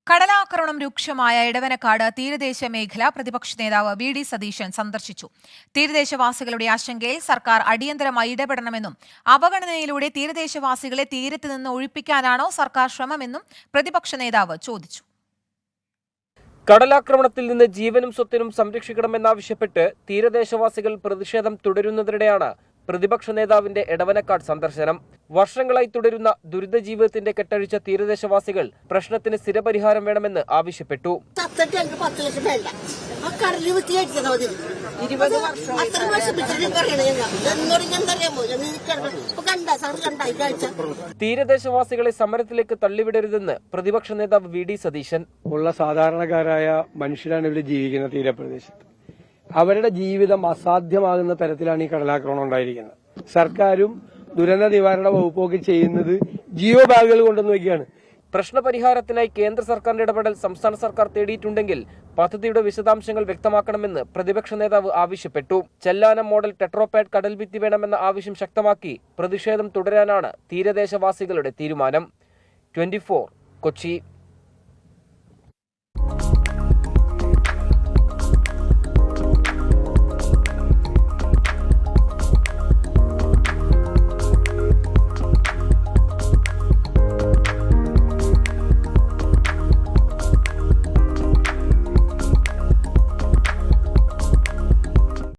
കടലാക്രമണം രൂക്ഷമായ എടവനക്കാട് തീരദേശ മേഖല പ്രതിപക്ഷ നേതാവ് വി.ഡി. സതീശൻ സന്ദർശിച്ചു. തീരദേശവാസികളുടെ ആശങ്കയിൽ സർക്കാർ അടിയന്തരമായി ഇടപെടണമെന്നും അവഗണനയിലൂടെ തീരദേശവാസികളെ തീരത്ത് നിന്ന് ഒഴിപ്പിക്കാനാണോ സർക്കാർ ശ്രമമെന്നും പ്രതിപക്ഷ നേതാവ് ചോദിച്ചു. കടലാക്രമണത്തിൽ നിന്ന് ജീവനും സ്വത്തിനും സംരക്ഷിക്കണമെന്നാവശ്യപ്പെട്ട് തീരദേശവാസികൾ പ്രതിഷേധം തുടരുന്നതിനിടെയാണ് പ്രതിപക്ഷ നേതാവിന്റെ എടവനക്കാട് സന്ദർശനം. വർഷങ്ങളായി തുടരുന്ന ദുരിത ജീവിതത്തിന്റെ കെട്ടഴിച്ച തീരദേശവാസികൾ പ്രശ്നത്തിന് സ്ഥിരപരിഹാരം വേണമെന്ന് ആവശ്യപ്പെട്ടു. തീരദേശവാസികളെ സമരത്തിലേക്ക് തള്ളിവിടരുതെന്ന് പ്രതിപക്ഷ നേതാവ് വി.ഡി. സതീശൻ. ഉള്ള സാധാരണക്കാരായ മനുഷ്യരാണ് ഇവിടെ ജീവിക്കുന്ന തീരപ്രദേശത്ത്. അവരുടെ ജീവിതം അസാധ്യമാകുന്ന തരത്തിലാണ് ഈ കടലാക്രമണം ഉണ്ടായിരിക്കുന്നത്. സർക്കാരും ദുരന്ത നിവാരണ വകുപ്പൊക്കെ ചെയ്യുന്നത് ജിയോ ബാഗുകൾ കൊണ്ടുവന്ന് വയ്ക്കുകയാണ്. പ്രശ്നപരിഹാരത്തിനായി കേന്ദ്ര സർക്കാരിന്റെ ഇടപെടൽ സംസ്ഥാന സർക്കാർ തേടിയിട്ടുണ്ടെങ്കിൽ പദ്ധതിയുടെ വിശദാംശങ്ങൾ വ്യക്തമാക്കണമെന്ന് പ്രതിപക്ഷ നേതാവ് ആവശ്യപ്പെട്ടു. ചെല്ലാനം മോഡൽ ടെട്രോപാഡ് കടൽഭിത്തി വേണമെന്ന ആവശ്യം ശക്തമാക്കി പ്രതിഷേധം തുടരാനാണ് തീരദേശവാസികളുടെ തീരുമാനം. 24 കൊച്ചി.